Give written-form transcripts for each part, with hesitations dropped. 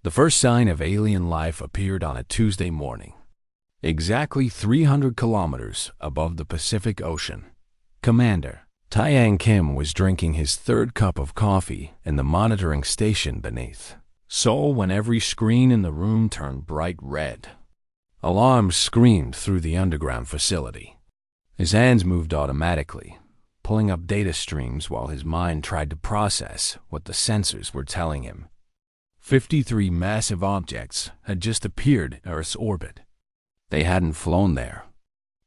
The first sign of alien life appeared on a Tuesday morning, exactly 300 kilometers above the Pacific Ocean. Commander Taiyang Kim was drinking his third cup of coffee in the monitoring station beneath. So when every screen in the room turned bright red, alarms screamed through the underground facility. His hands moved automatically, pulling up data streams while his mind tried to process what the sensors were telling him. 53 massive objects had just appeared in Earth's orbit. They hadn't flown there.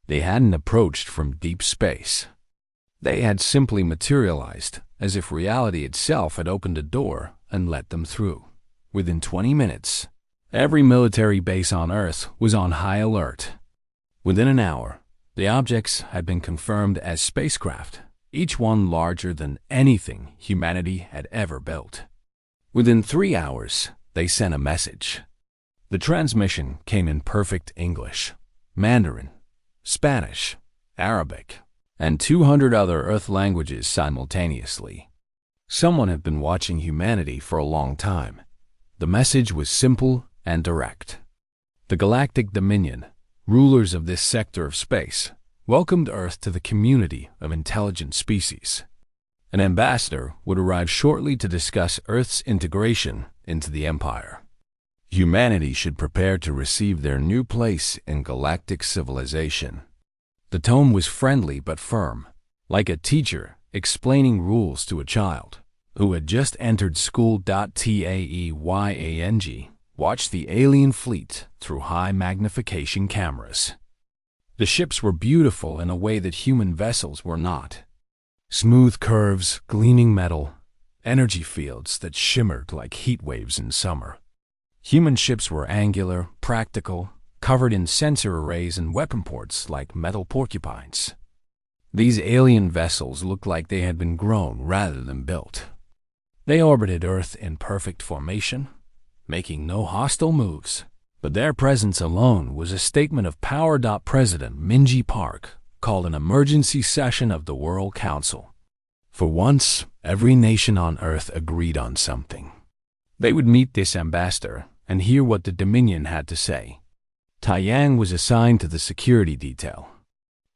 They hadn't approached from deep space. They had simply materialized, as if reality itself had opened a door and let them through. Within 20 minutes, every military base on Earth was on high alert. Within an hour, the objects had been confirmed as spacecraft, each one larger than anything humanity had ever built. Within 3 hours, they sent a message. The transmission came in perfect English, Mandarin, Spanish, Arabic, and 200 other Earth languages simultaneously. Someone had been watching humanity for a long time. The message was simple and direct. The Galactic Dominion, rulers of this sector of space, welcomed Earth to the community of intelligent species. An ambassador would arrive shortly to discuss Earth's integration into the Empire. Humanity should prepare to receive their new place in galactic civilization. The tone was friendly but firm, like a teacher explaining rules to a child who had just entered school. Taeyang watched the alien fleet through high magnification cameras. The ships were beautiful in a way that human vessels were not. Smooth curves, gleaming metal, energy fields that shimmered like heat waves in summer. Human ships were angular, practical, covered in sensor arrays and weapon ports like metal porcupines. These alien vessels looked like they had been grown rather than built. They orbited Earth in perfect formation, making no hostile moves, but their presence alone was a statement of power. President Minji Park called an emergency session of the World Council. For once, every nation on Earth agreed on something. They would meet this ambassador and hear what the Dominion had to say. Taiyang was assigned to the security detail.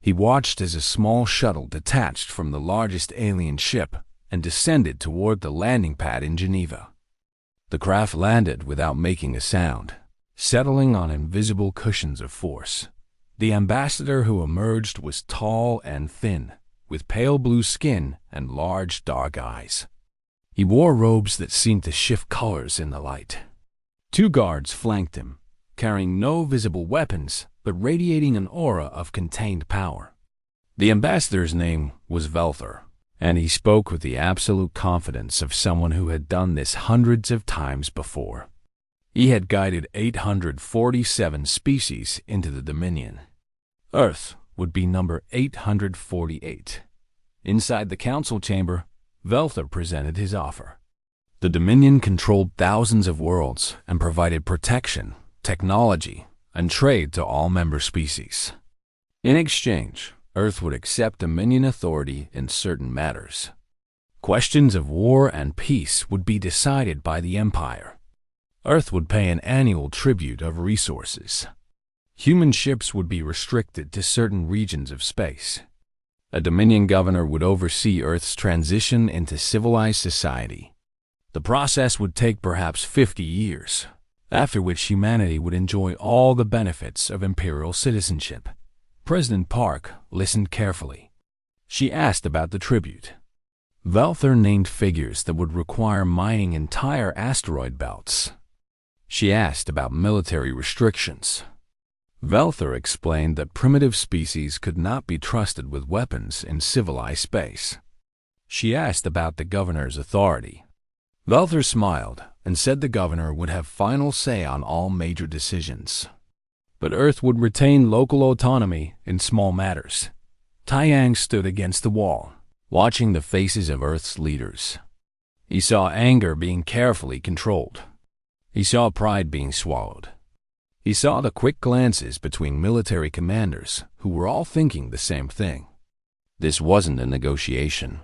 He watched as a small shuttle detached from the largest alien ship and descended toward the landing pad in Geneva. The craft landed without making a sound, settling on invisible cushions of force. The ambassador who emerged was tall and thin, with pale blue skin and large dark eyes. He wore robes that seemed to shift colors in the light. 2 guards flanked him, carrying no visible weapons, but radiating an aura of contained power. The ambassador's name was Velther, and he spoke with the absolute confidence of someone who had done this hundreds of times before. He had guided 847 species into the Dominion. Earth would be number 848. Inside the council chamber, Velther presented his offer. The Dominion controlled thousands of worlds and provided protection, technology, and trade to all member species. In exchange, Earth would accept Dominion authority in certain matters. Questions of war and peace would be decided by the Empire. Earth would pay an annual tribute of resources. Human ships would be restricted to certain regions of space. A Dominion governor would oversee Earth's transition into civilized society. The process would take perhaps 50 years, after which humanity would enjoy all the benefits of imperial citizenship. President Park listened carefully. She asked about the tribute. Velther named figures that would require mining entire asteroid belts. She asked about military restrictions. Velther explained that primitive species could not be trusted with weapons in civilized space. She asked about the governor's authority. Velther smiled and said the governor would have final say on all major decisions. But Earth would retain local autonomy in small matters. Taiyang stood against the wall, watching the faces of Earth's leaders. He saw anger being carefully controlled. He saw pride being swallowed. He saw the quick glances between military commanders who were all thinking the same thing. This wasn't a negotiation.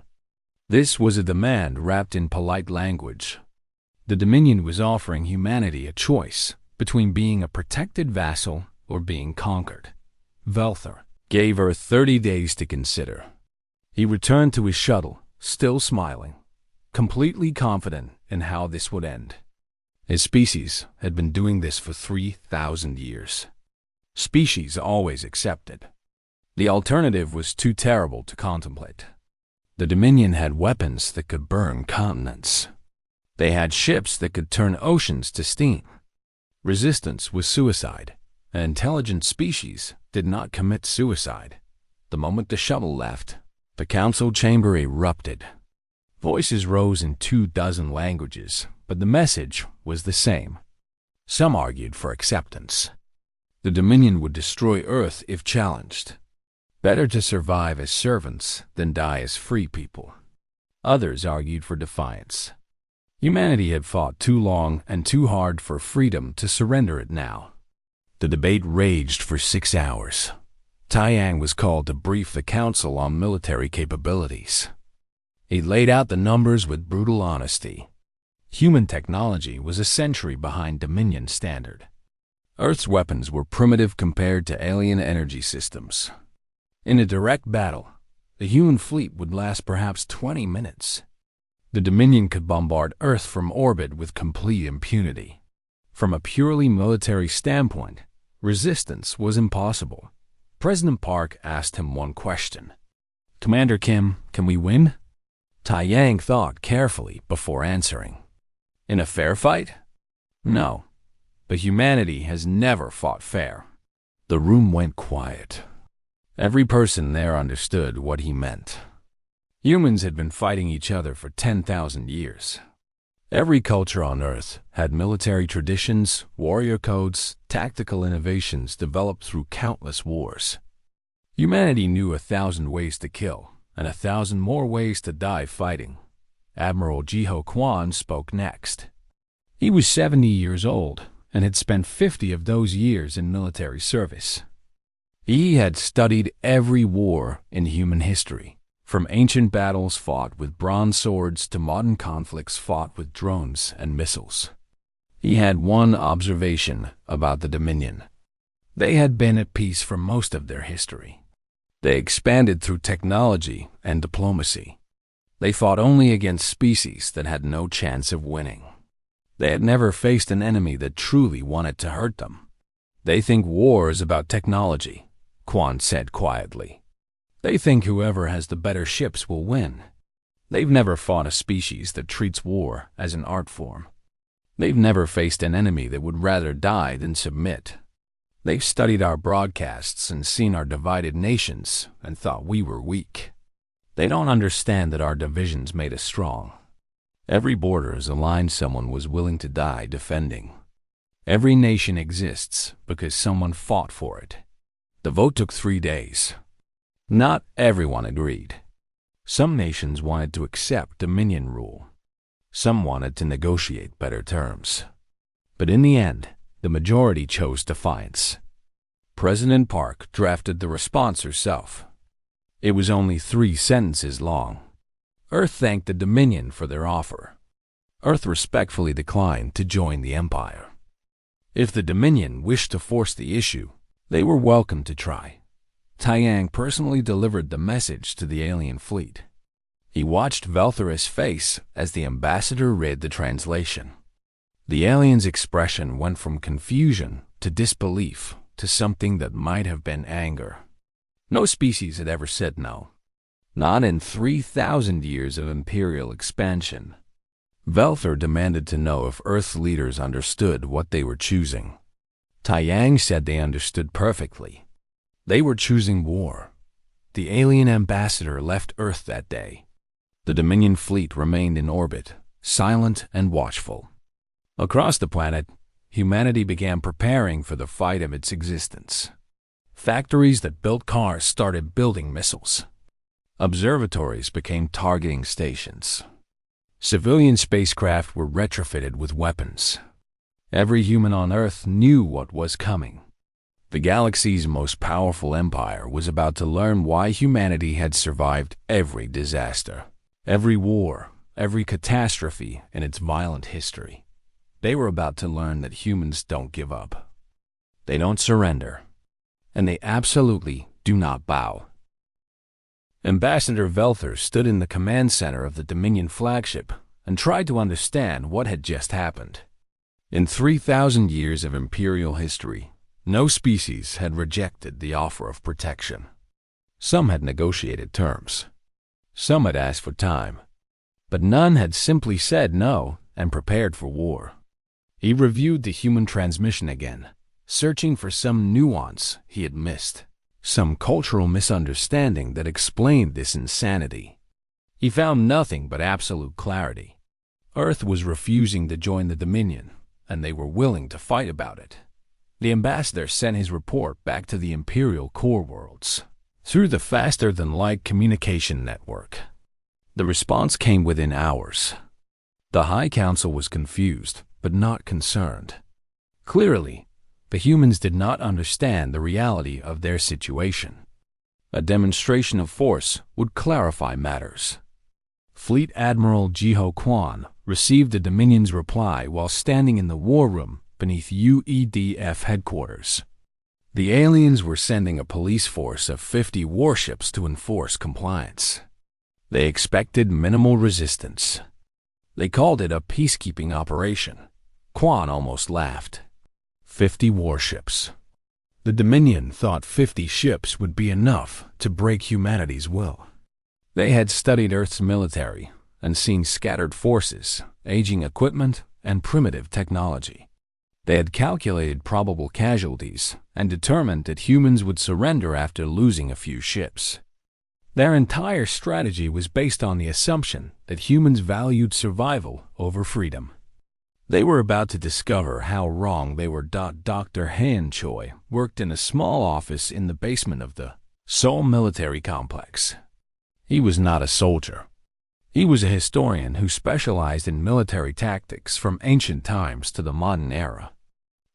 This was a demand wrapped in polite language. The Dominion was offering humanity a choice between being a protected vassal or being conquered. Velthor gave Earth 30 days to consider. He returned to his shuttle, still smiling, completely confident in how this would end. His species had been doing this for 3,000 years. Species always accepted. The alternative was too terrible to contemplate. The Dominion had weapons that could burn continents. They had ships that could turn oceans to steam. Resistance was suicide. An intelligent species did not commit suicide. The moment the shuttle left, the council chamber erupted. Voices rose in 24 languages, but the message was the same. Some argued for acceptance. The Dominion would destroy Earth if challenged. Better to survive as servants than die as free people. Others argued for defiance. Humanity had fought too long and too hard for freedom to surrender it now. The debate raged for 6 hours. Taiyang was called to brief the council on military capabilities. He laid out the numbers with brutal honesty. Human technology was a century behind Dominion standard. Earth's weapons were primitive compared to alien energy systems. In a direct battle, the human fleet would last perhaps 20 minutes. The Dominion could bombard Earth from orbit with complete impunity. From a purely military standpoint, resistance was impossible. President Park asked him one question. "Commander Kim, can we win?" Taiyang thought carefully before answering. "In a fair fight? No. But humanity has never fought fair." The room went quiet. Every person there understood what he meant. Humans had been fighting each other for 10,000 years. Every culture on Earth had military traditions, warrior codes, tactical innovations developed through countless wars. Humanity knew 1,000 ways to kill and 1,000 more ways to die fighting. Admiral Jiho Quan spoke next. He was 70 years old and had spent 50 of those years in military service. He had studied every war in human history, from ancient battles fought with bronze swords to modern conflicts fought with drones and missiles. He had one observation about the Dominion. They had been at peace for most of their history. They expanded through technology and diplomacy. They fought only against species that had no chance of winning. They had never faced an enemy that truly wanted to hurt them. "They think war is about technology," Quan said quietly. "They think whoever has the better ships will win. They've never fought a species that treats war as an art form. They've never faced an enemy that would rather die than submit. They've studied our broadcasts and seen our divided nations and thought we were weak. They don't understand that our divisions made us strong. Every border is a line someone was willing to die defending. Every nation exists because someone fought for it." The vote took 3 days. Not everyone agreed. Some nations wanted to accept Dominion rule. Some wanted to negotiate better terms. But in the end, the majority chose defiance. President Park drafted the response herself. It was only 3 sentences long. Earth thanked the Dominion for their offer. Earth respectfully declined to join the Empire. If the Dominion wished to force the issue, they were welcome to try. Taiyang personally delivered the message to the alien fleet. He watched Velthor's face as the ambassador read the translation. The alien's expression went from confusion to disbelief to something that might have been anger. No species had ever said no. Not in 3,000 years of imperial expansion. Velthor demanded to know if Earth leaders understood what they were choosing. Taiyang said they understood perfectly. They were choosing war. The alien ambassador left Earth that day. The Dominion fleet remained in orbit, silent and watchful. Across the planet, humanity began preparing for the fight of its existence. Factories that built cars started building missiles. Observatories became targeting stations. Civilian spacecraft were retrofitted with weapons. Every human on Earth knew what was coming. The galaxy's most powerful empire was about to learn why humanity had survived every disaster, every war, every catastrophe in its violent history. They were about to learn that humans don't give up. They don't surrender. And they absolutely do not bow. Ambassador Velther stood in the command center of the Dominion flagship and tried to understand what had just happened. In 3,000 years of Imperial history, no species had rejected the offer of protection. Some had negotiated terms. Some had asked for time. But none had simply said no and prepared for war. He reviewed the human transmission again, searching for some nuance he had missed, some cultural misunderstanding that explained this insanity. He found nothing but absolute clarity. Earth was refusing to join the Dominion, and they were willing to fight about it. The ambassador sent his report back to the Imperial core worlds through the faster-than-light communication network. The response came within hours. The High Council was confused, but not concerned. Clearly, the humans did not understand the reality of their situation. A demonstration of force would clarify matters. Fleet Admiral Jiho Kwan received the Dominion's reply while standing in the war room beneath UEDF headquarters. The aliens were sending a police force of 50 warships to enforce compliance. They expected minimal resistance. They called it a peacekeeping operation. Kwan almost laughed. 50 warships. The Dominion thought 50 ships would be enough to break humanity's will. They had studied Earth's military and seen scattered forces, aging equipment, and primitive technology. They had calculated probable casualties and determined that humans would surrender after losing a few ships. Their entire strategy was based on the assumption that humans valued survival over freedom. They were about to discover how wrong they were. Dr. Han Choi worked in a small office in the basement of the Seoul military complex. He was not a soldier. He was a historian who specialized in military tactics from ancient times to the modern era.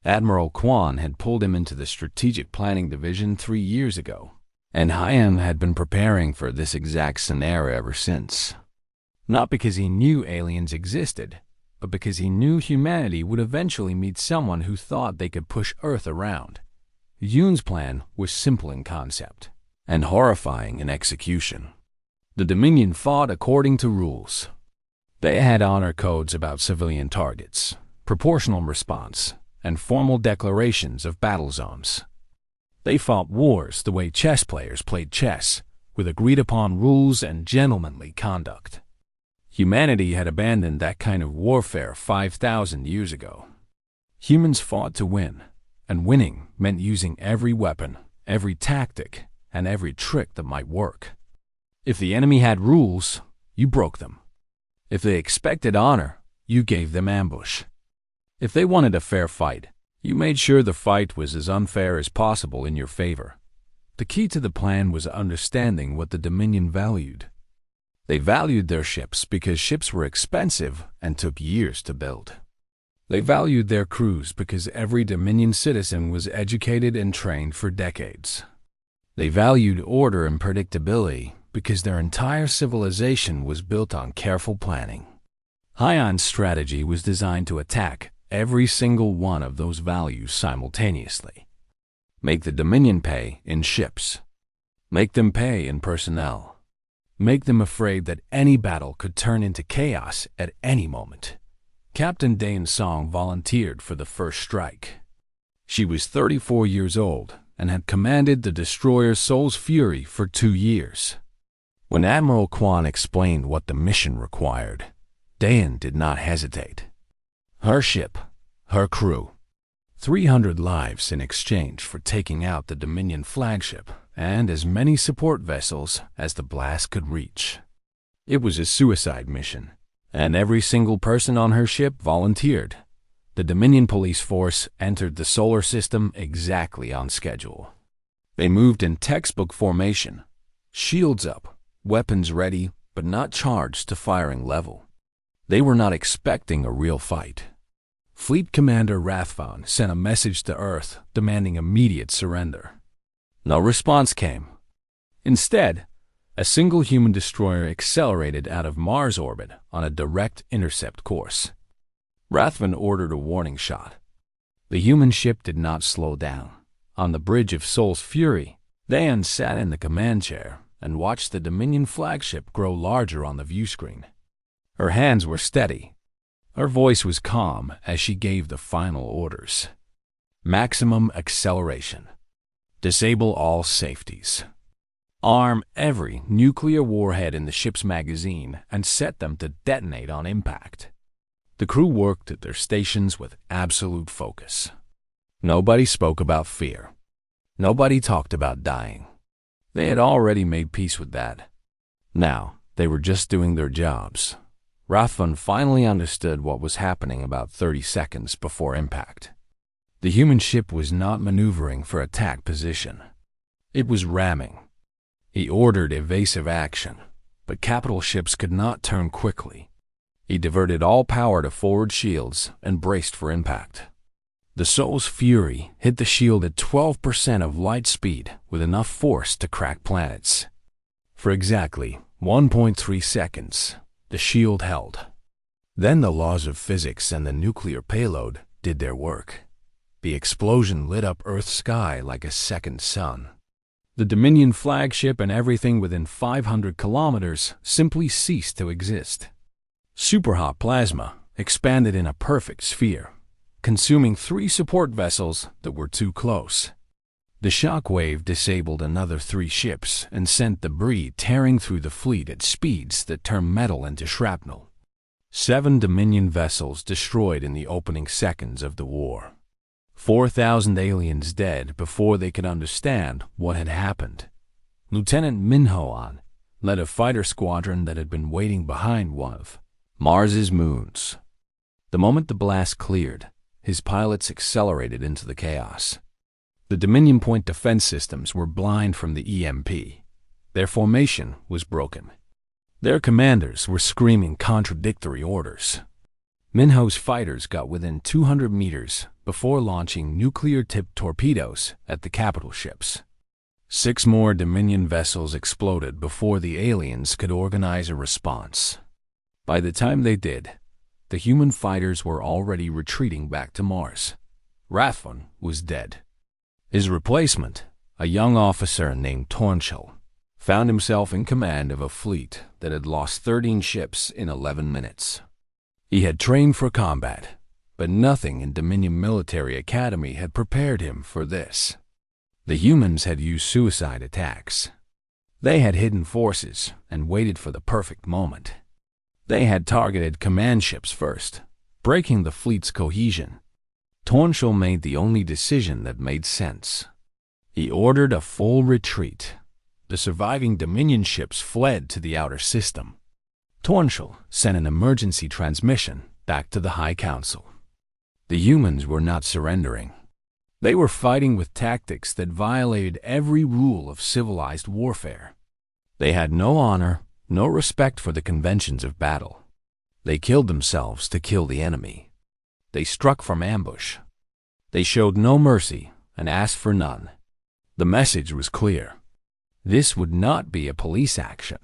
Admiral Kwan had pulled him into the Strategic Planning Division 3 years ago, and Han had been preparing for this exact scenario ever since. Not because he knew aliens existed, but because he knew humanity would eventually meet someone who thought they could push Earth around. Yoon's plan was simple in concept and horrifying in execution. The Dominion fought according to rules. They had honor codes about civilian targets, proportional response, and formal declarations of battle zones. They fought wars the way chess players played chess, with agreed-upon rules and gentlemanly conduct. Humanity had abandoned that kind of warfare 5,000 years ago. Humans fought to win, and winning meant using every weapon, every tactic, and every trick that might work. If the enemy had rules, you broke them. If they expected honor, you gave them ambush. If they wanted a fair fight, you made sure the fight was as unfair as possible in your favor. The key to the plan was understanding what the Dominion valued. They valued their ships because ships were expensive and took years to build. They valued their crews because every Dominion citizen was educated and trained for decades. They valued order and predictability because their entire civilization was built on careful planning. Hyan's strategy was designed to attack every single one of those values simultaneously. Make the Dominion pay in ships. Make them pay in personnel. Make them afraid that any battle could turn into chaos at any moment. Captain Dain Song volunteered for the first strike. She was 34 years old and had commanded the destroyer Seoul's Fury for 2 years. When Admiral Kwan explained what the mission required, Dain did not hesitate. Her ship, her crew, 300 lives in exchange for taking out the Dominion flagship and as many support vessels as the blast could reach. It was a suicide mission, and every single person on her ship volunteered. The Dominion police force entered the solar system exactly on schedule. They moved in textbook formation, shields up, weapons ready, but not charged to firing level. They were not expecting a real fight. Fleet Commander Rathfon sent a message to Earth demanding immediate surrender. No response came. Instead, a single human destroyer accelerated out of Mars orbit on a direct intercept course. Rathven ordered a warning shot. The human ship did not slow down. On the bridge of Sol's Fury, Dayan sat in the command chair and watched the Dominion flagship grow larger on the view screen. Her hands were steady. Her voice was calm as she gave the final orders. Maximum acceleration. Disable all safeties. Arm every nuclear warhead in the ship's magazine and set them to detonate on impact. The crew worked at their stations with absolute focus. Nobody spoke about fear. Nobody talked about dying. They had already made peace with that. Now, they were just doing their jobs. Rathven finally understood what was happening about 30 seconds before impact. The human ship was not maneuvering for attack position. It was ramming. He ordered evasive action, but capital ships could not turn quickly. He diverted all power to forward shields and braced for impact. The Sol's Fury hit the shield at 12% of light speed with enough force to crack planets. For exactly 1.3 seconds, the shield held. Then the laws of physics and the nuclear payload did their work. The explosion lit up Earth's sky like a second sun. The Dominion flagship and everything within 500 kilometers simply ceased to exist. Superhot plasma expanded in a perfect sphere, consuming 3 support vessels that were too close. The shockwave disabled another 3 ships and sent debris tearing through the fleet at speeds that turned metal into shrapnel. 7 Dominion vessels destroyed in the opening seconds of the war. 4,000 aliens dead before they could understand what had happened. Lieutenant Minhoan led a fighter squadron that had been waiting behind one of Mars's moons. The moment the blast cleared, his pilots accelerated into the chaos. The Dominion point defense systems were blind from the EMP. Their formation was broken. Their commanders were screaming contradictory orders. Minho's fighters got within 200 meters before launching nuclear-tipped torpedoes at the capital ships. 6 more Dominion vessels exploded before the aliens could organize a response. By the time they did, the human fighters were already retreating back to Mars. Rathven was dead. His replacement, a young officer named Tornshell, found himself in command of a fleet that had lost 13 ships in 11 minutes. He had trained for combat, but nothing in Dominion Military Academy had prepared him for this. The humans had used suicide attacks. They had hidden forces and waited for the perfect moment. They had targeted command ships first, breaking the fleet's cohesion. Tornshell made the only decision that made sense. He ordered a full retreat. The surviving Dominion ships fled to the outer system. Tornshell sent an emergency transmission back to the High Council. The humans were not surrendering. They were fighting with tactics that violated every rule of civilized warfare. They had no honor, no respect for the conventions of battle. They killed themselves to kill the enemy. They struck from ambush. They showed no mercy and asked for none. The message was clear. This would not be a police action.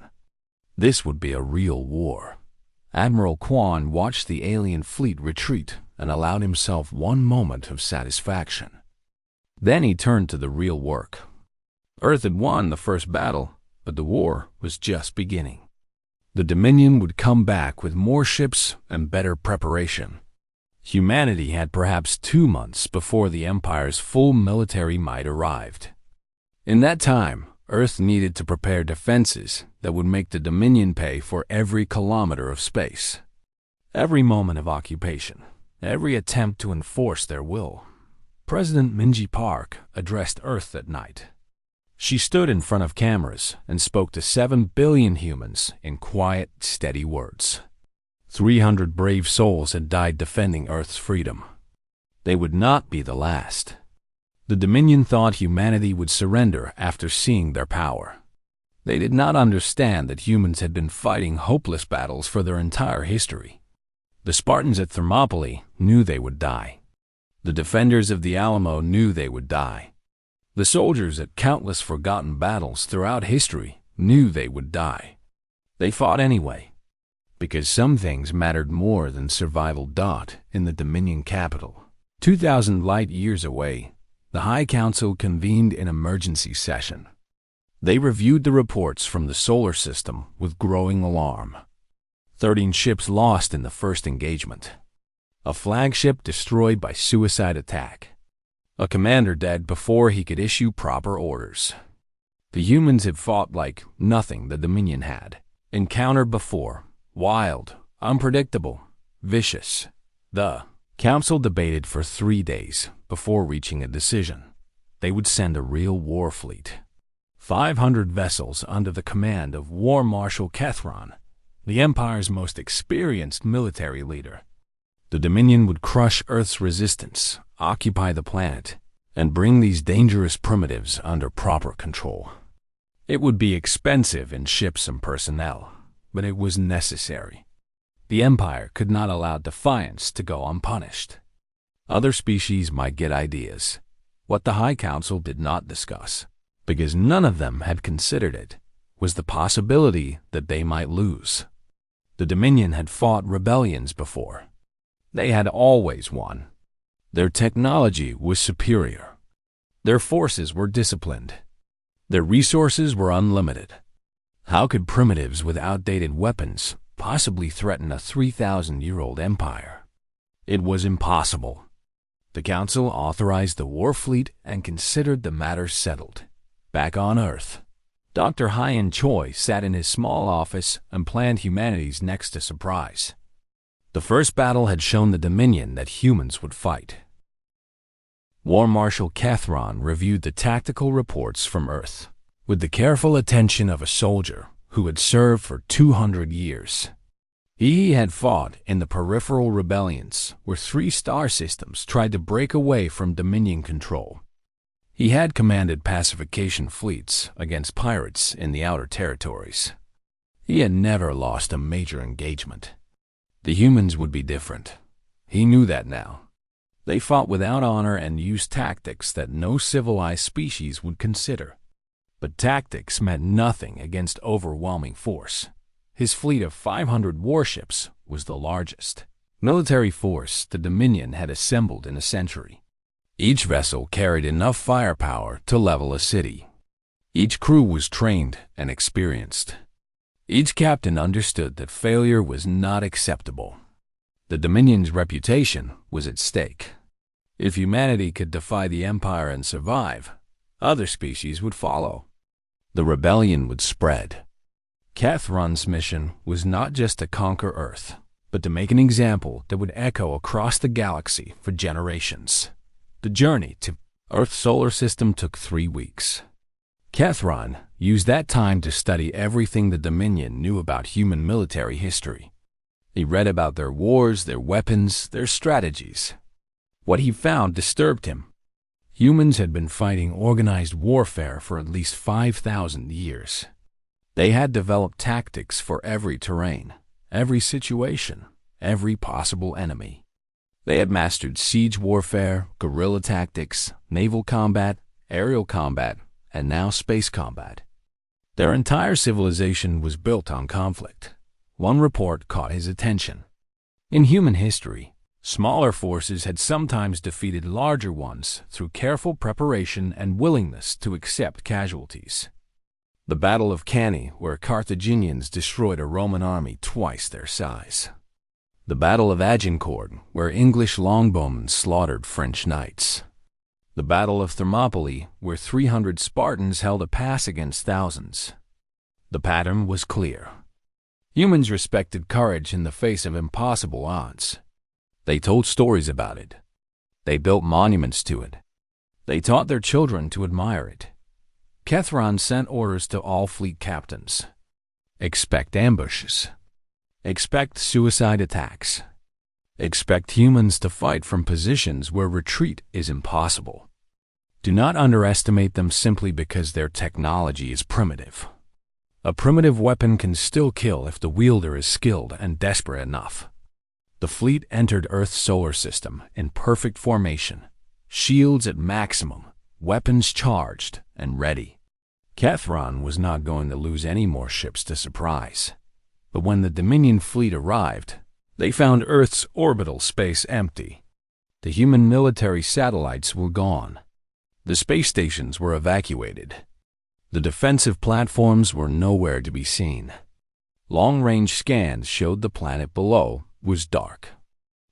This would be a real war. Admiral Kwan watched the alien fleet retreat and allowed himself one moment of satisfaction. Then he turned to the real work. Earth had won the first battle, but the war was just beginning. The Dominion would come back with more ships and better preparation. Humanity had perhaps 2 months before the Empire's full military might arrived. In that time, Earth needed to prepare defenses that would make the Dominion pay for every kilometer of space. Every moment of occupation, every attempt to enforce their will. President Minji Park addressed Earth that night. She stood in front of cameras and spoke to 7 billion humans in quiet, steady words. 300 brave souls had died defending Earth's freedom. They would not be the last. The Dominion thought humanity would surrender after seeing their power. They did not understand that humans had been fighting hopeless battles for their entire history. The Spartans at Thermopylae knew they would die. The defenders of the Alamo knew they would die. The soldiers at countless forgotten battles throughout history knew they would die. They fought anyway. because some things mattered more than survival. In the Dominion capital, 2,000 light-years away, the High Council convened an emergency session. They reviewed the reports from the solar system with growing alarm. 13 ships lost in the first engagement. A flagship destroyed by suicide attack. A commander dead before he could issue proper orders. The humans had fought like nothing the Dominion had encountered before. Wild, unpredictable, vicious. The Council debated for 3 days before reaching a decision. They would send a real war fleet. 500 vessels under the command of War Marshal Kethron, the Empire's most experienced military leader. The Dominion would crush Earth's resistance, occupy the planet, and bring these dangerous primitives under proper control. It would be expensive in ships and personnel, but it was necessary. The Empire could not allow defiance to go unpunished. Other species might get ideas. What the High Council did not discuss, because none of them had considered it, was the possibility that they might lose. The Dominion had fought rebellions before. They had always won. Their technology was superior. Their forces were disciplined. Their resources were unlimited. How could primitives with outdated weapons possibly threaten a 3,000-year-old empire? It was impossible. The Council authorized the war fleet and considered the matter settled. Back on Earth, Dr. Hyen Choi sat in his small office and planned humanity's next surprise. The first battle had shown the Dominion that humans would fight. War Marshal Kethron reviewed the tactical reports from Earth with the careful attention of a soldier who had served for 200 years. He had fought in the peripheral rebellions where 3 star systems tried to break away from Dominion control. He had commanded pacification fleets against pirates in the outer territories. He had never lost a major engagement. The humans would be different. He knew that now. They fought without honor and used tactics that no civilized species would consider. But tactics meant nothing against overwhelming force. His fleet of 500 warships was the largest military force the Dominion had assembled in a century. Each vessel carried enough firepower to level a city. Each crew was trained and experienced. Each captain understood that failure was not acceptable. The Dominion's reputation was at stake. If humanity could defy the Empire and survive, other species would follow. The rebellion would spread. Kethron's mission was not just to conquer Earth, but to make an example that would echo across the galaxy for generations. The journey to Earth's solar system took 3 weeks. Kethron used that time to study everything the Dominion knew about human military history. He read about their wars, their weapons, their strategies. What he found disturbed him. Humans had been fighting organized warfare for at least 5,000 years. They had developed tactics for every terrain, every situation, every possible enemy. They had mastered siege warfare, guerrilla tactics, naval combat, aerial combat, and now space combat. Their entire civilization was built on conflict. One report caught his attention. In human history, smaller forces had sometimes defeated larger ones through careful preparation and willingness to accept casualties. The Battle of Cannae, where Carthaginians destroyed a Roman army twice their size. The Battle of Agincourt, where English longbowmen slaughtered French knights. The Battle of Thermopylae, where 300 Spartans held a pass against thousands. The pattern was clear. Humans respected courage in the face of impossible odds. They told stories about it. They built monuments to it. They taught their children to admire it. Kethron sent orders to all fleet captains. Expect ambushes. Expect suicide attacks. Expect humans to fight from positions where retreat is impossible. Do not underestimate them simply because their technology is primitive. A primitive weapon can still kill if the wielder is skilled and desperate enough. The fleet entered Earth's solar system in perfect formation, shields at maximum, weapons charged and ready. Kethron was not going to lose any more ships to surprise. But when the Dominion fleet arrived, they found Earth's orbital space empty. The human military satellites were gone. The space stations were evacuated. The defensive platforms were nowhere to be seen. Long-range scans showed the planet below was dark.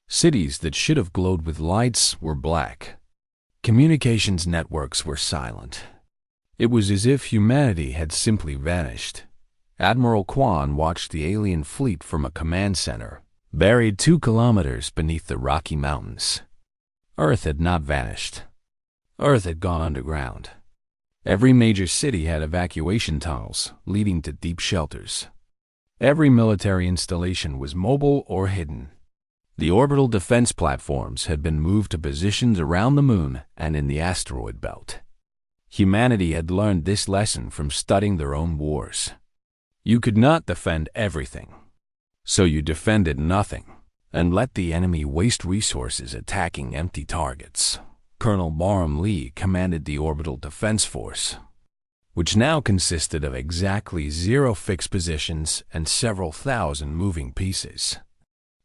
Cities that should have glowed with lights were black. Communications networks were silent. It was as if humanity had simply vanished. Admiral Kwan watched the alien fleet from a command center, buried 2 kilometers beneath the Rocky Mountains. Earth had not vanished. Earth had gone underground. Every major city had evacuation tunnels leading to deep shelters. Every military installation was mobile or hidden. The orbital defense platforms had been moved to positions around the moon and in the asteroid belt. Humanity had learned this lesson from studying their own wars. You could not defend everything, so you defended nothing and let the enemy waste resources attacking empty targets. Colonel Barham Lee commanded the Orbital Defense Force, which now consisted of exactly 0 fixed positions and several thousand moving pieces.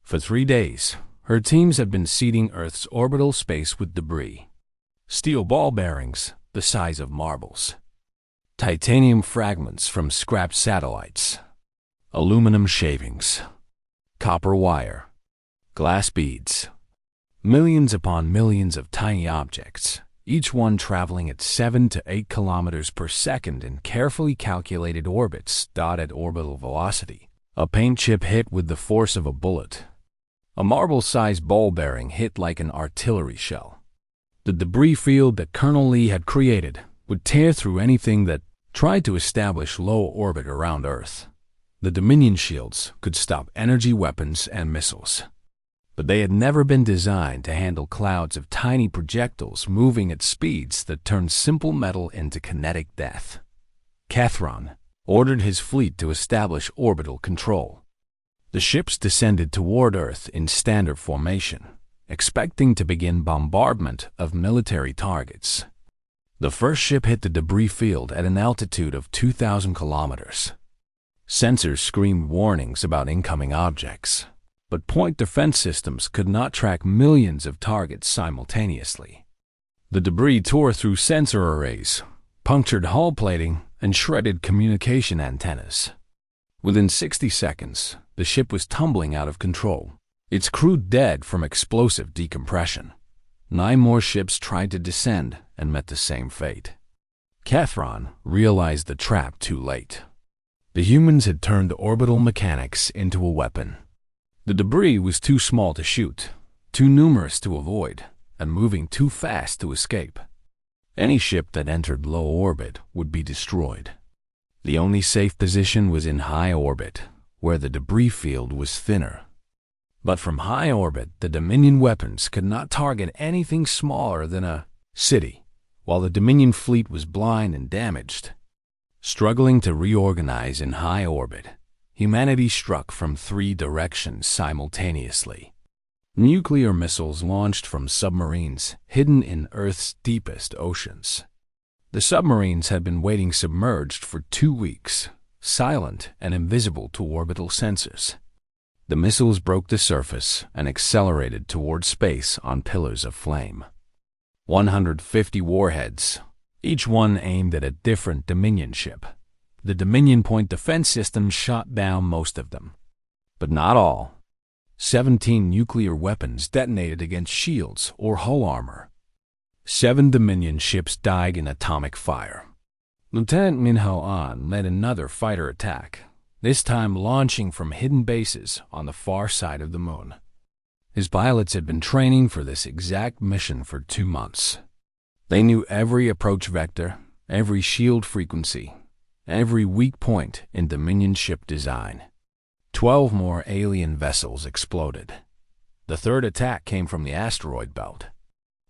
For 3 days, her teams had been seeding Earth's orbital space with debris. Steel ball bearings the size of marbles, titanium fragments from scrapped satellites, aluminum shavings, copper wire, glass beads, millions upon millions of tiny objects, each one traveling at 7 to 8 kilometers per second in carefully calculated orbits dotted orbital velocity. A paint chip hit with the force of a bullet. A marble-sized ball bearing hit like an artillery shell. The debris field that Colonel Lee had created would tear through anything that tried to establish low orbit around Earth. The Dominion shields could stop energy weapons and missiles, but they had never been designed to handle clouds of tiny projectiles moving at speeds that turned simple metal into kinetic death. Cathron ordered his fleet to establish orbital control. The ships descended toward Earth in standard formation, expecting to begin bombardment of military targets. The first ship hit the debris field at an altitude of 2,000 kilometers. Sensors screamed warnings about incoming objects, but point defense systems could not track millions of targets simultaneously. The debris tore through sensor arrays, punctured hull plating, and shredded communication antennas. Within 60 seconds, the ship was tumbling out of control, its crew dead from explosive decompression. 9 more ships tried to descend and met the same fate. Cathron realized the trap too late. The humans had turned orbital mechanics into a weapon. The debris was too small to shoot, too numerous to avoid, and moving too fast to escape. Any ship that entered low orbit would be destroyed. The only safe position was in high orbit, where the debris field was thinner. But from high orbit, the Dominion weapons could not target anything smaller than a city, while the Dominion fleet was blind and damaged. Struggling to reorganize in high orbit, humanity struck from 3 directions simultaneously. Nuclear missiles launched from submarines hidden in Earth's deepest oceans. The submarines had been waiting submerged for 2 weeks, silent and invisible to orbital sensors. The missiles broke the surface and accelerated toward space on pillars of flame. 150 warheads, each one aimed at a different Dominion ship. The Dominion point defense system shot down most of them, but not all. 17 nuclear weapons detonated against shields or hull armor. 7 Dominion ships died in atomic fire. Lieutenant Minho An led another fighter attack, this time launching from hidden bases on the far side of the moon. His pilots had been training for this exact mission for 2 months. They knew every approach vector, every shield frequency, every weak point in Dominion ship design. 12 more alien vessels exploded. The third attack came from the asteroid belt.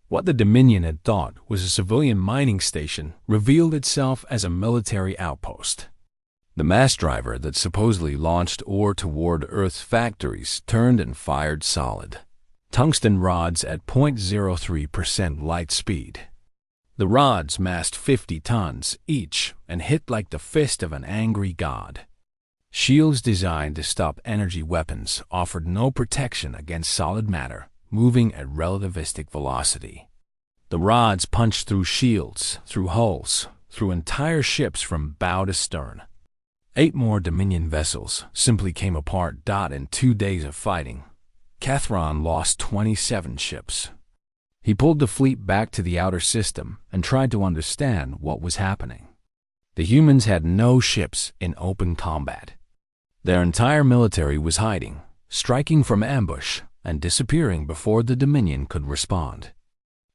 What the Dominion had thought was a civilian mining station revealed itself as a military outpost. The mass driver that supposedly launched ore toward Earth's factories turned and fired solid tungsten rods at 0.03% light speed. The rods massed 50 tons each and hit like the fist of an angry god. Shields designed to stop energy weapons offered no protection against solid matter moving at relativistic velocity. The rods punched through shields, through hulls, through entire ships from bow to stern. 8 more Dominion vessels simply came apart. In 2 days of fighting, Kethron lost 27 ships. He pulled the fleet back to the outer system and tried to understand what was happening. The humans had no ships in open combat. Their entire military was hiding, striking from ambush, and disappearing before the Dominion could respond.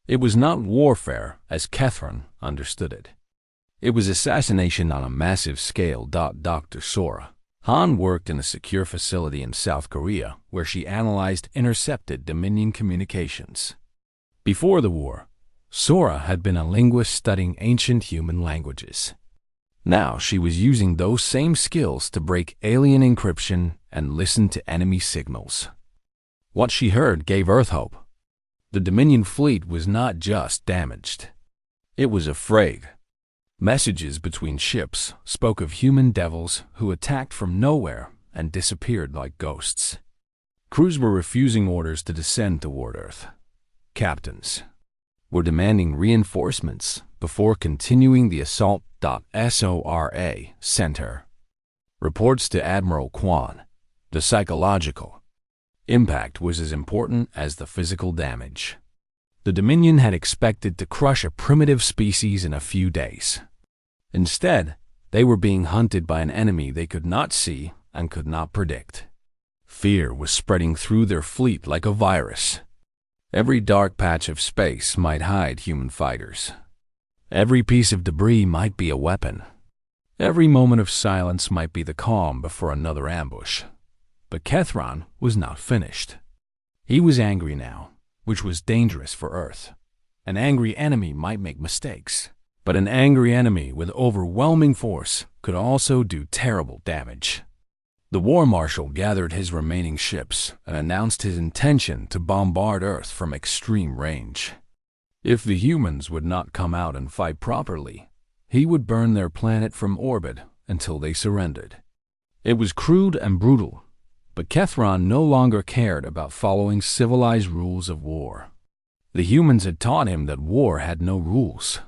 It was not warfare as Kethron understood it. It was assassination on a massive scale. Dr. Sora Han worked in a secure facility in South Korea where she analyzed intercepted Dominion communications. Before the war, Sora had been a linguist studying ancient human languages. Now she was using those same skills to break alien encryption and listen to enemy signals. What she heard gave Earth hope. The Dominion fleet was not just damaged. It was afraid. Messages between ships spoke of human devils who attacked from nowhere and disappeared like ghosts. Crews were refusing orders to descend toward Earth. Captains were demanding reinforcements before continuing the assault. SORA sent her reports to Admiral Kwan. The psychological impact was as important as the physical damage. The Dominion had expected to crush a primitive species in a few days. Instead, they were being hunted by an enemy they could not see and could not predict. Fear was spreading through their fleet like a virus. Every dark patch of space might hide human fighters. Every piece of debris might be a weapon. Every moment of silence might be the calm before another ambush. But Kethron was not finished. He was angry now, which was dangerous for Earth. An angry enemy might make mistakes, but an angry enemy with overwhelming force could also do terrible damage. The War Marshal gathered his remaining ships and announced his intention to bombard Earth from extreme range. If the humans would not come out and fight properly, he would burn their planet from orbit until they surrendered. It was crude and brutal, but Kethron no longer cared about following civilized rules of war. The humans had taught him that war had no rules.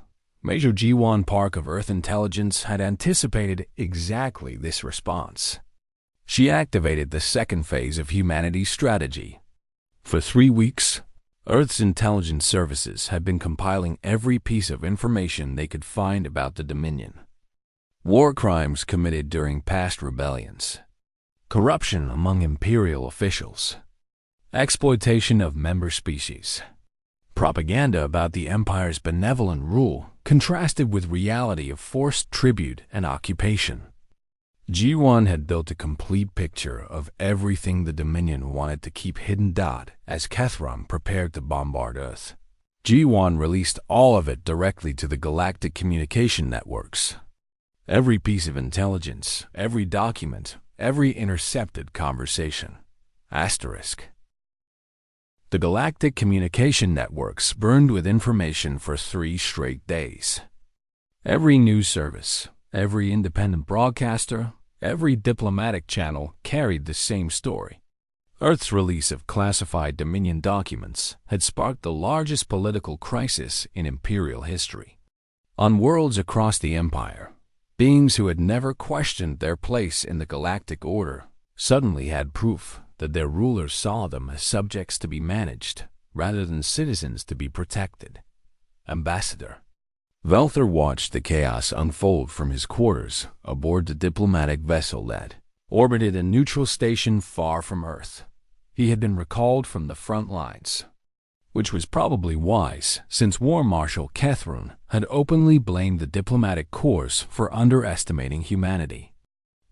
Major Ji-won Park of Earth Intelligence had anticipated exactly this response. She activated the second phase of humanity's strategy. For 3 weeks, Earth's intelligence services had been compiling every piece of information they could find about the Dominion. War crimes committed during past rebellions, corruption among imperial officials, exploitation of member species, propaganda about the Empire's benevolent rule contrasted with reality of forced tribute and occupation. G1 had built a complete picture of everything the Dominion wanted to keep hidden. As Kethron prepared to bombard Earth, G1 released all of it directly to the galactic communication networks. Every piece of intelligence, every document, every intercepted conversation. Asterisk. The galactic communication networks burned with information for 3 straight days. Every news service, every independent broadcaster, every diplomatic channel carried the same story. Earth's release of classified Dominion documents had sparked the largest political crisis in Imperial history. On worlds across the Empire, beings who had never questioned their place in the galactic order suddenly had proof that their rulers saw them as subjects to be managed rather than citizens to be protected. Ambassador Velther watched the chaos unfold from his quarters aboard the diplomatic vessel that orbited a neutral station far from Earth. He had been recalled from the front lines, which was probably wise since War Marshal Kethron had openly blamed the diplomatic corps for underestimating humanity.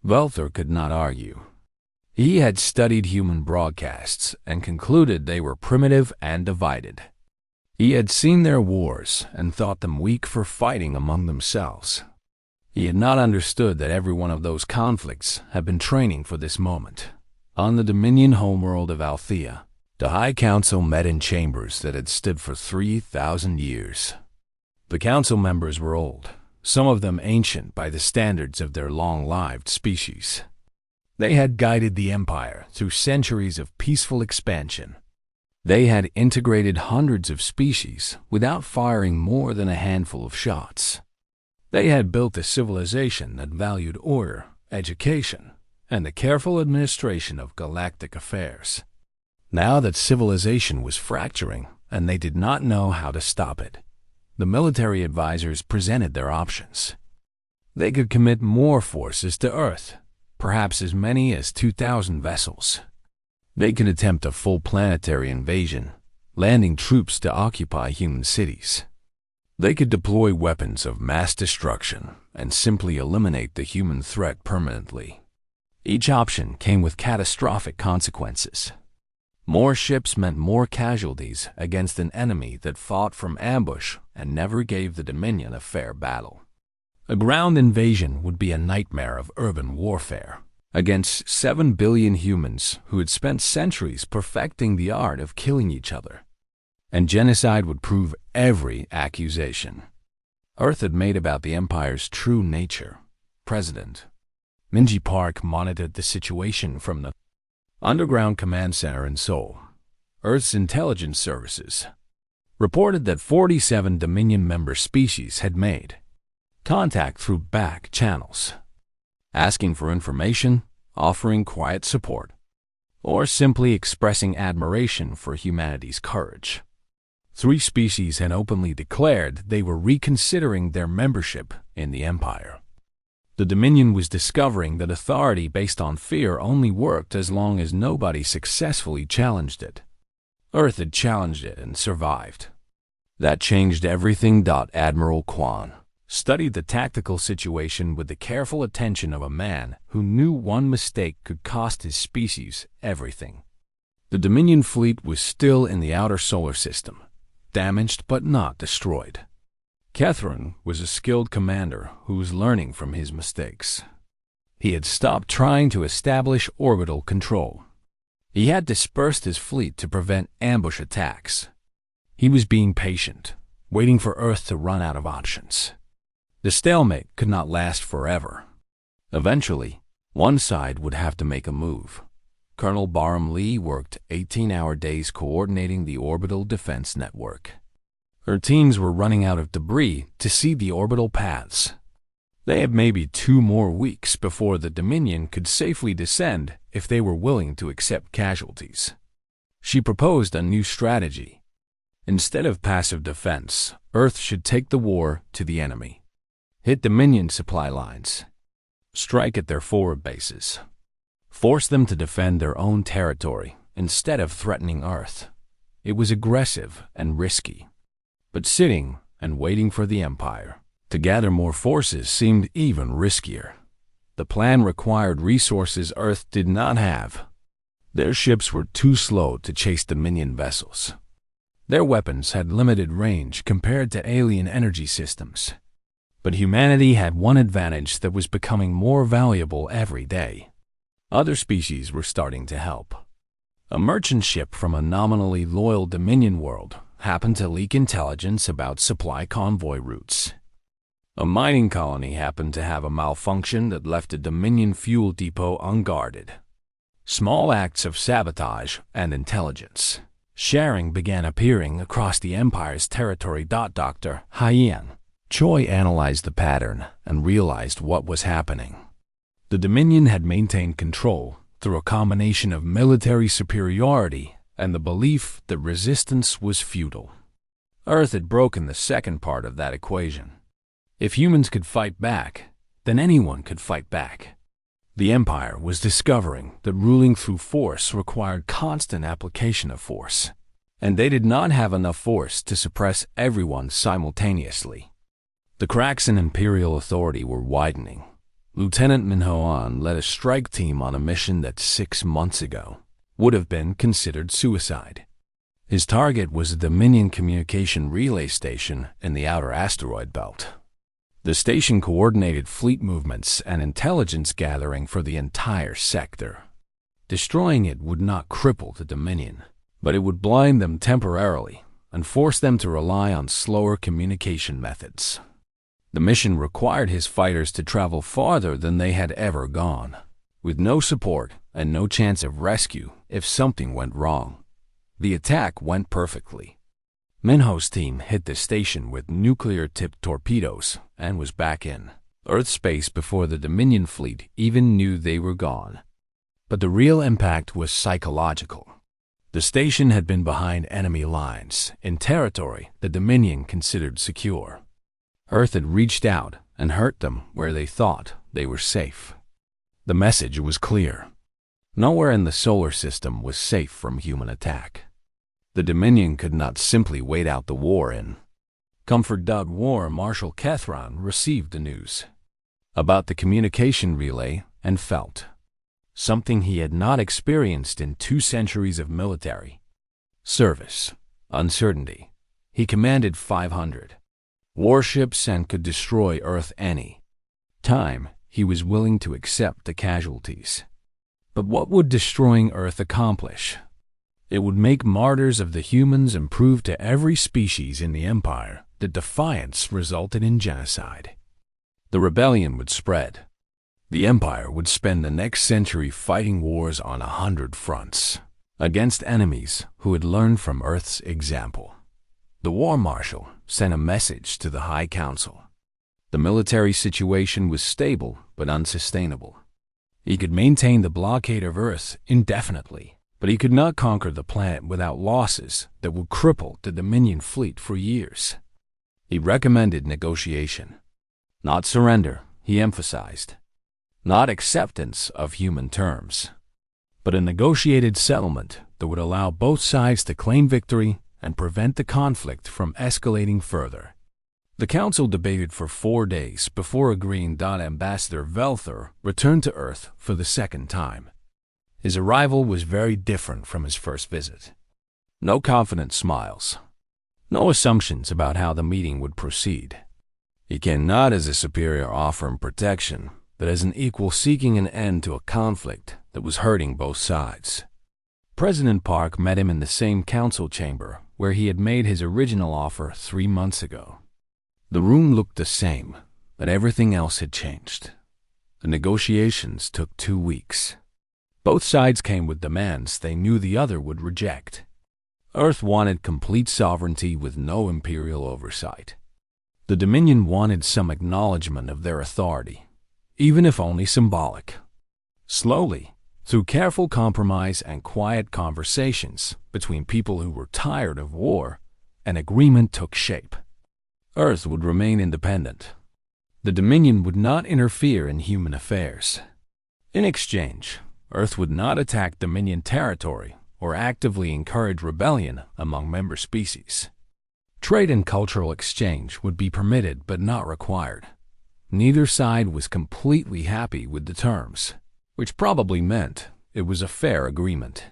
Velther could not argue. He had studied human broadcasts and concluded they were primitive and divided. He had seen their wars and thought them weak for fighting among themselves. He had not understood that every one of those conflicts had been training for this moment. On the Dominion homeworld of Althea, the High Council met in chambers that had stood for 3,000 years. The council members were old, some of them ancient by the standards of their long-lived species. They had guided the Empire through centuries of peaceful expansion. They had integrated hundreds of species without firing more than a handful of shots. They had built a civilization that valued order, education, and the careful administration of galactic affairs. Now that civilization was fracturing and they did not know how to stop it, the military advisors presented their options. They could commit more forces to Earth, perhaps as many as 2,000 vessels. They could attempt a full planetary invasion, landing troops to occupy human cities. They could deploy weapons of mass destruction and simply eliminate the human threat permanently. Each option came with catastrophic consequences. More ships meant more casualties against an enemy that fought from ambush and never gave the Dominion a fair battle. A ground invasion would be a nightmare of urban warfare against 7 billion humans who had spent centuries perfecting the art of killing each other. And genocide would prove every accusation. Earth had made about the Empire's true nature. President Minji Park monitored the situation from the Underground Command Center in Seoul. Earth's intelligence services reported that 47 Dominion member species had made contact through back channels, asking for information, offering quiet support, or simply expressing admiration for humanity's courage. 3 species had openly declared they were reconsidering their membership in the Empire. The Dominion was discovering that authority based on fear only worked as long as nobody successfully challenged it. Earth had challenged it and survived. That changed everything. Admiral Kwan studied the tactical situation with the careful attention of a man who knew one mistake could cost his species everything. The Dominion fleet was still in the outer solar system, damaged but not destroyed. Catherine was a skilled commander who was learning from his mistakes. He had stopped trying to establish orbital control. He had dispersed his fleet to prevent ambush attacks. He was being patient, waiting for Earth to run out of options. The stalemate could not last forever. Eventually, one side would have to make a move. Colonel Barham Lee worked 18-hour days coordinating the orbital defense network. Her teams were running out of debris to see the orbital paths. They had maybe 2 more weeks before the Dominion could safely descend if they were willing to accept casualties. She proposed a new strategy. Instead of passive defense, Earth should take the war to the enemy. Hit Dominion supply lines. Strike at their forward bases. Force them to defend their own territory instead of threatening Earth. It was aggressive and risky. But sitting and waiting for the Empire to gather more forces seemed even riskier. The plan required resources Earth did not have. Their ships were too slow to chase Dominion vessels. Their weapons had limited range compared to alien energy systems. But humanity had one advantage that was becoming more valuable every day. Other species were starting to help. A merchant ship from a nominally loyal Dominion world happened to leak intelligence about supply convoy routes. A mining colony happened to have a malfunction that left a Dominion fuel depot unguarded. Small acts of sabotage and intelligence sharing began appearing across the Empire's territory. Dr. Hien Choi analyzed the pattern and realized what was happening. The Dominion had maintained control through a combination of military superiority and the belief that resistance was futile. Earth had broken the second part of that equation. If humans could fight back, then anyone could fight back. The Empire was discovering that ruling through force required constant application of force, and they did not have enough force to suppress everyone simultaneously. The cracks in imperial authority were widening. Lieutenant Min Ho-an led a strike team on a mission that 6 months ago would have been considered suicide. His target was a Dominion communication relay station in the outer asteroid belt. The station coordinated fleet movements and intelligence gathering for the entire sector. Destroying it would not cripple the Dominion, but it would blind them temporarily and force them to rely on slower communication methods. The mission required his fighters to travel farther than they had ever gone. with no support and no chance of rescue if something went wrong. The attack went perfectly. Minho's team hit the station with nuclear-tipped torpedoes and was back in Earth space before the Dominion fleet even knew they were gone. But the real impact was psychological. The station had been behind enemy lines in territory the Dominion considered secure. Earth had reached out and hurt them where they thought they were safe. The message was clear. Nowhere in the solar system was safe from human attack. The Dominion could not simply wait out the war in Comfort. War Marshal Kethron received the news about the communication relay and felt something he had not experienced in 2 centuries of military service: uncertainty. He commanded 500 warships and could destroy Earth any time he was willing to accept the casualties. But what would destroying Earth accomplish? It would make martyrs of the humans and prove to every species in the Empire that defiance resulted in genocide. The rebellion would spread. The Empire would spend the next century fighting wars on 100 fronts against enemies who had learned from Earth's example. The War Marshal sent a message to the High Council. The military situation was stable but unsustainable. He could maintain the blockade of Earth indefinitely, but he could not conquer the planet without losses that would cripple the Dominion fleet for years. He recommended negotiation, not surrender, he emphasized. Not acceptance of human terms, but a negotiated settlement that would allow both sides to claim victory and prevent the conflict from escalating further. The council debated for 4 days before agreeing. Ambassador Velthor returned to Earth for the second time. His arrival was very different from his first visit. No confident smiles. No assumptions about how the meeting would proceed. He came not as a superior offering protection, but as an equal seeking an end to a conflict that was hurting both sides. President Park met him in the same council chamber where he had made his original offer 3 months ago. The room looked the same, but everything else had changed. The negotiations took 2 weeks. Both sides came with demands they knew the other would reject. Earth wanted complete sovereignty with no imperial oversight. The Dominion wanted some acknowledgement of their authority, even if only symbolic. Slowly, through careful compromise and quiet conversations between people who were tired of war, an agreement took shape. Earth would remain independent. The Dominion would not interfere in human affairs. In exchange, Earth would not attack Dominion territory or actively encourage rebellion among member species. Trade and cultural exchange would be permitted but not required. Neither side was completely happy with the terms, which probably meant it was a fair agreement.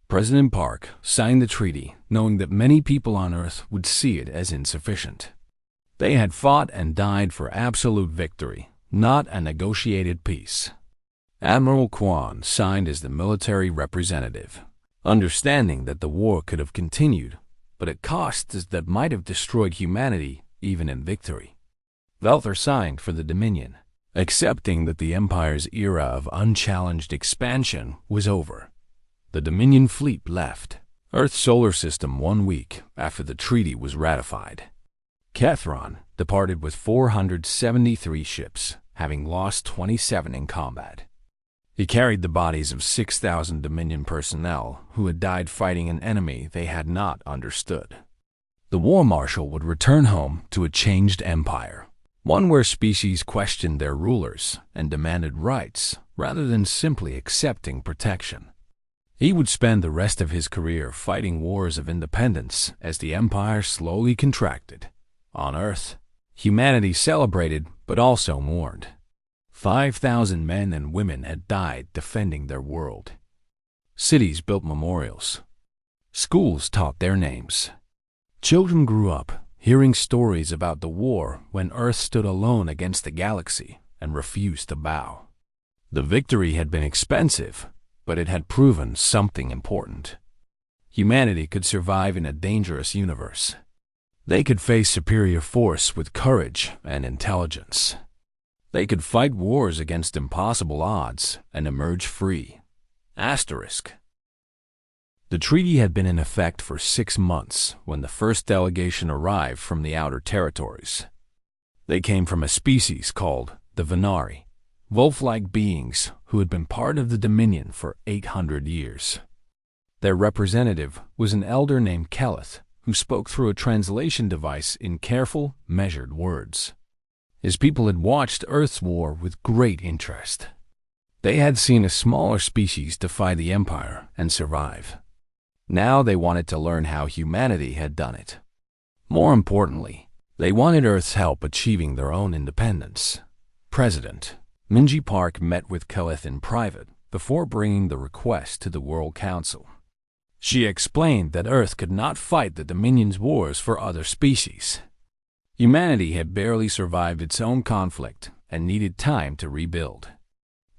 President Park signed the treaty knowing that many people on Earth would see it as insufficient. They had fought and died for absolute victory, not a negotiated peace. Admiral Kwan signed as the military representative, understanding that the war could have continued, but at costs that might have destroyed humanity even in victory. Velthor signed for the Dominion, accepting that the Empire's era of unchallenged expansion was over. The Dominion fleet left Earth's solar system 1 week after the treaty was ratified. Kethron departed with 473 ships, having lost 27 in combat. He carried the bodies of 6,000 Dominion personnel who had died fighting an enemy they had not understood. The War Marshal would return home to a changed empire, one where species questioned their rulers and demanded rights rather than simply accepting protection. He would spend the rest of his career fighting wars of independence as the empire slowly contracted. On Earth, humanity celebrated but also mourned. 5,000 men and women had died defending their world. Cities built memorials. Schools taught their names. Children grew up hearing stories about the war when Earth stood alone against the galaxy and refused to bow. The victory had been expensive, but it had proven something important. Humanity could survive in a dangerous universe. They could face superior force with courage and intelligence. They could fight wars against impossible odds and emerge free. Asterisk. The treaty had been in effect for 6 months when the first delegation arrived from the outer territories. They came from a species called the Venari, wolf-like beings who had been part of the Dominion for 800 years. Their representative was an elder named Keleth, who spoke through a translation device in careful, measured words. His people had watched Earth's war with great interest. They had seen a smaller species defy the Empire and survive. Now they wanted to learn how humanity had done it. More importantly, they wanted Earth's help achieving their own independence. President Minji Park met with Keleth in private before bringing the request to the World Council. She explained that Earth could not fight the Dominion's wars for other species. Humanity had barely survived its own conflict and needed time to rebuild.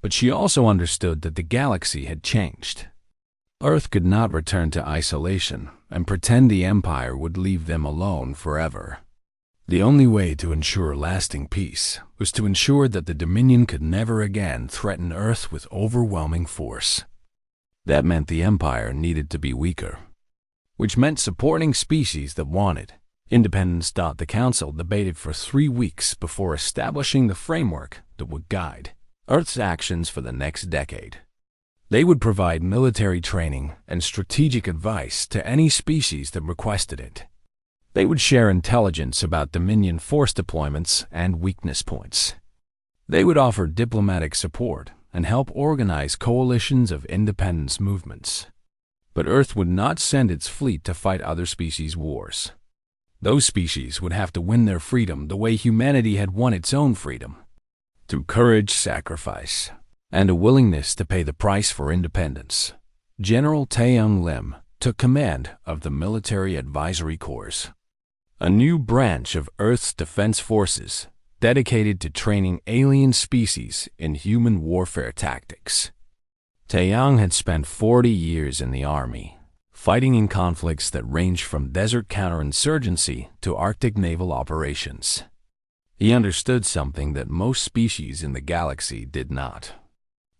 But she also understood that the galaxy had changed. Earth could not return to isolation and pretend the Empire would leave them alone forever. The only way to ensure lasting peace was to ensure that the Dominion could never again threaten Earth with overwhelming force. That meant the Empire needed to be weaker, which meant supporting species that wanted independence. The Council debated for 3 weeks before establishing the framework that would guide Earth's actions for the next decade. They would provide military training and strategic advice to any species that requested it. They would share intelligence about Dominion force deployments and weakness points. They would offer diplomatic support and help organize coalitions of independence movements. But Earth would not send its fleet to fight other species' wars. Those species would have to win their freedom the way humanity had won its own freedom, through courage, sacrifice, and a willingness to pay the price for independence. General Taeyong Lim took command of the Military Advisory Corps, a new branch of Earth's defense forces dedicated to training alien species in human warfare tactics. Taeyong had spent 40 years in the army, fighting in conflicts that ranged from desert counterinsurgency to Arctic naval operations. He understood something that most species in the galaxy did not.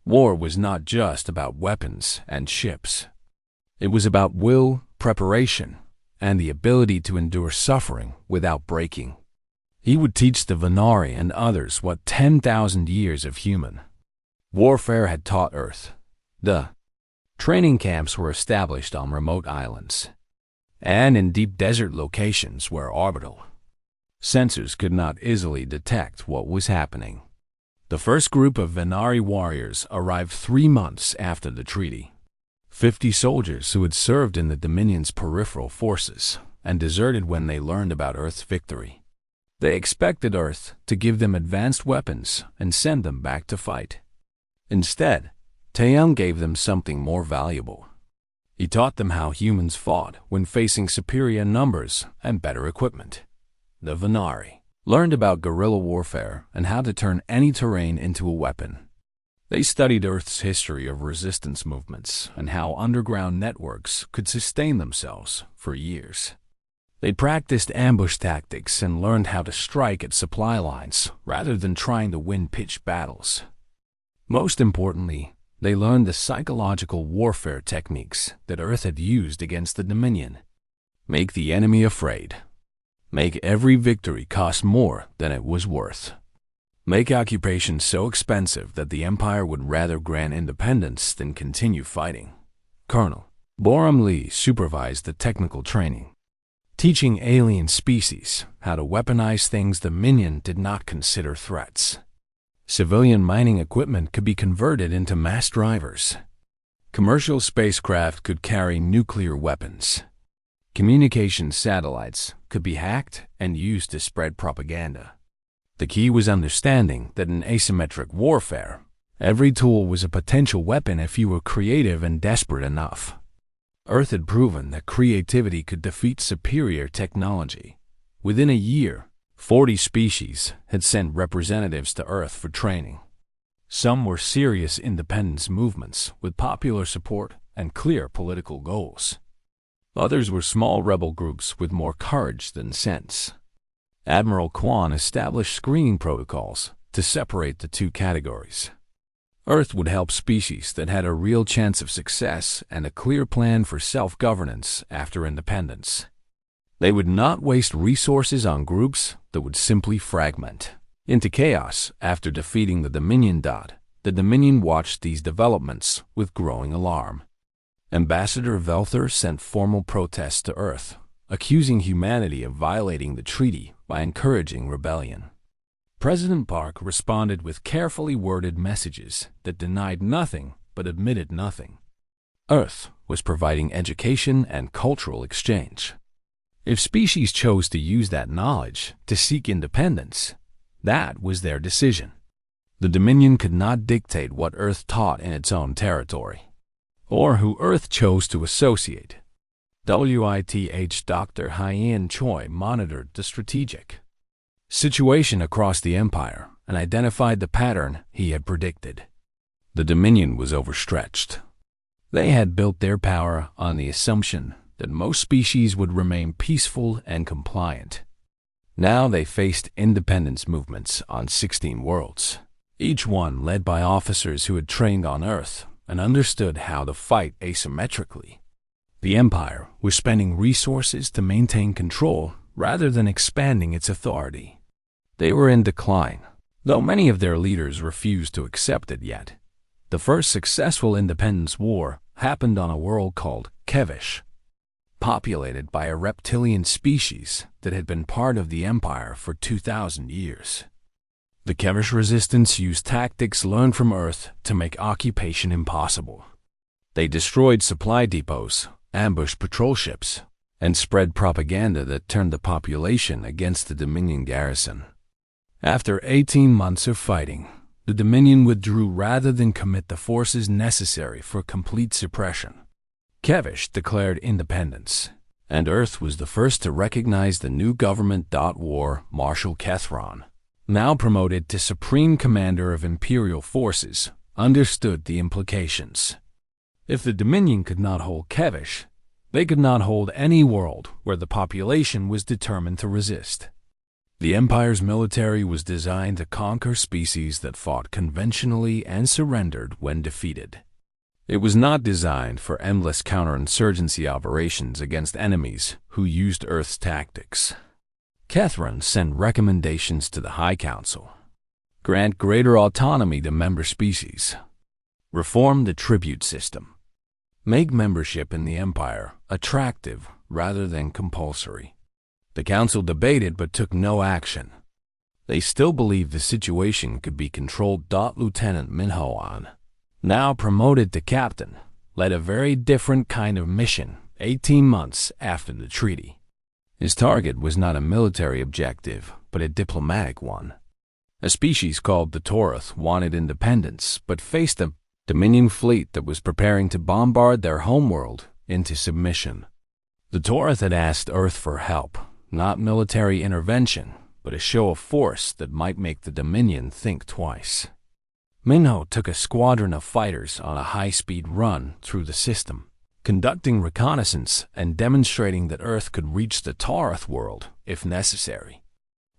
War was not just about weapons and ships. It was about will, preparation, and the ability to endure suffering without breaking. He would teach the Venari and others what 10,000 years of human warfare had taught Earth. The training camps were established on remote islands and in deep desert locations where orbital sensors could not easily detect what was happening. The first group of Venari warriors arrived 3 months after the treaty. 50 soldiers who had served in the Dominion's peripheral forces and deserted when they learned about Earth's victory. They expected Earth to give them advanced weapons and send them back to fight. Instead, Taeyong gave them something more valuable. He taught them how humans fought when facing superior numbers and better equipment. The Venari learned about guerrilla warfare and how to turn any terrain into a weapon. They studied Earth's history of resistance movements and how underground networks could sustain themselves for years. They practiced ambush tactics and learned how to strike at supply lines rather than trying to win pitched battles. Most importantly, they learned the psychological warfare techniques that Earth had used against the Dominion. Make the enemy afraid. Make every victory cost more than it was worth. Make occupation so expensive that the Empire would rather grant independence than continue fighting. Colonel Boram Lee supervised the technical training, teaching alien species how to weaponize things the Dominion did not consider threats. Civilian mining equipment could be converted into mass drivers. Commercial spacecraft could carry nuclear weapons. Communication satellites could be hacked and used to spread propaganda. The key was understanding that in asymmetric warfare, every tool was a potential weapon if you were creative and desperate enough. Earth had proven that creativity could defeat superior technology. Within a year, 40 species had sent representatives to Earth for training. Some were serious independence movements with popular support and clear political goals. Others were small rebel groups with more courage than sense. Admiral Kwan established screening protocols to separate the two categories. Earth would help species that had a real chance of success and a clear plan for self-governance after independence. They would not waste resources on groups that would simply fragment into chaos after defeating the Dominion. The Dominion watched these developments with growing alarm. Ambassador Velther sent formal protests to Earth, accusing humanity of violating the treaty by encouraging rebellion. President Park responded with carefully worded messages that denied nothing but admitted nothing. Earth was providing education and cultural exchange. If species chose to use that knowledge to seek independence, that was their decision. The Dominion could not dictate what Earth taught in its own territory, or who Earth chose to associate. WITH Dr. Hien Choi monitored the strategic situation across the Empire and identified the pattern he had predicted. The Dominion was overstretched. They had built their power on the assumption that most species would remain peaceful and compliant. Now they faced independence movements on 16 worlds, each one led by officers who had trained on Earth and understood how to fight asymmetrically. The Empire was spending resources to maintain control rather than expanding its authority. They were in decline, though many of their leaders refused to accept it yet. The first successful independence war happened on a world called Kevish, populated by a reptilian species that had been part of the Empire for 2,000 years. The Kevish resistance used tactics learned from Earth to make occupation impossible. They destroyed supply depots, ambushed patrol ships, and spread propaganda that turned the population against the Dominion garrison. After 18 months of fighting, the Dominion withdrew rather than commit the forces necessary for complete suppression. Kevish declared independence, and Earth was the first to recognize the new government. War Marshal Kethron, now promoted to Supreme Commander of Imperial Forces, understood the implications. If the Dominion could not hold Kevish, they could not hold any world where the population was determined to resist. The Empire's military was designed to conquer species that fought conventionally and surrendered when defeated. It was not designed for endless counterinsurgency operations against enemies who used Earth's tactics. Kethron sent recommendations to the High Council. Grant greater autonomy to member species. Reform the tribute system. Make membership in the Empire attractive rather than compulsory. The Council debated but took no action. They still believed the situation could be controlled. Lieutenant Min Ho-an, now promoted to captain, led a very different kind of mission 18 months after the treaty. His target was not a military objective, but a diplomatic one. A species called the Toroth wanted independence, but faced a Dominion fleet that was preparing to bombard their homeworld into submission. The Toroth had asked Earth for help, not military intervention, but a show of force that might make the Dominion think twice. Minho took a squadron of fighters on a high-speed run through the system, conducting reconnaissance and demonstrating that Earth could reach the Toroth world if necessary.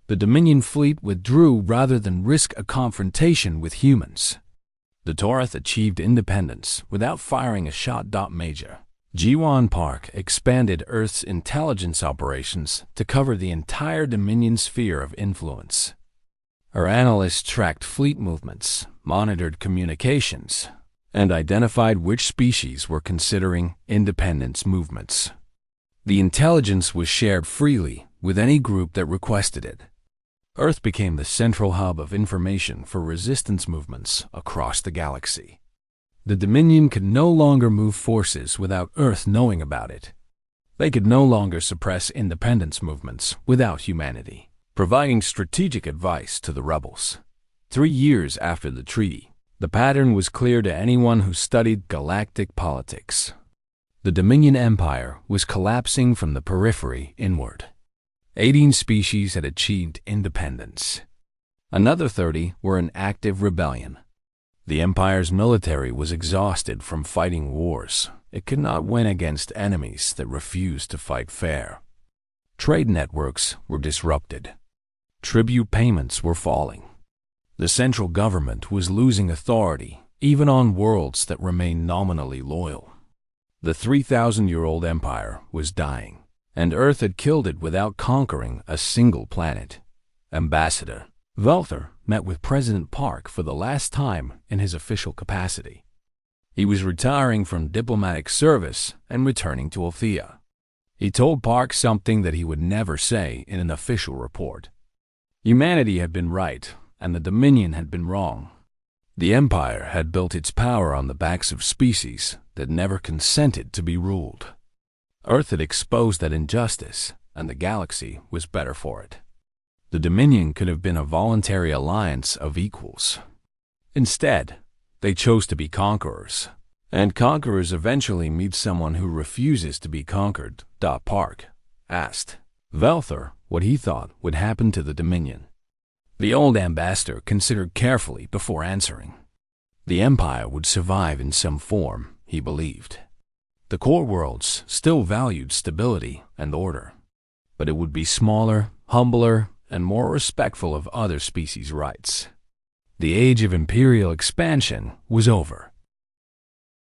The Dominion fleet withdrew rather than risk a confrontation with humans. The Toroth achieved independence without firing a shot. Major Jiwon Park expanded Earth's intelligence operations to cover the entire Dominion sphere of influence. Her analysts tracked fleet movements, monitored communications, and identified which species were considering independence movements. The intelligence was shared freely with any group that requested it. Earth became the central hub of information for resistance movements across the galaxy. The Dominion could no longer move forces without Earth knowing about it. They could no longer suppress independence movements without humanity, providing strategic advice to the rebels. 3 years after the treaty, the pattern was clear to anyone who studied galactic politics. The Dominion Empire was collapsing from the periphery inward. 18 species had achieved independence. Another 30 were in active rebellion. The Empire's military was exhausted from fighting wars. It could not win against enemies that refused to fight fair. Trade networks were disrupted. Tribute payments were falling. The central government was losing authority, even on worlds that remained nominally loyal. The 3,000-year-old empire was dying, and Earth had killed it without conquering a single planet. Ambassador Velther met with President Park for the last time in his official capacity. He was retiring from diplomatic service and returning to Althea. He told Park something that he would never say in an official report. Humanity had been right, and the Dominion had been wrong. The Empire had built its power on the backs of species that never consented to be ruled. Earth had exposed that injustice, and the galaxy was better for it. The Dominion could have been a voluntary alliance of equals. Instead, they chose to be conquerors, and conquerors eventually meet someone who refuses to be conquered. Park asked Velther what he thought would happen to the Dominion. The old ambassador considered carefully before answering. The Empire would survive in some form, he believed. The core worlds still valued stability and order, but it would be smaller, humbler, and more respectful of other species' rights. The age of imperial expansion was over,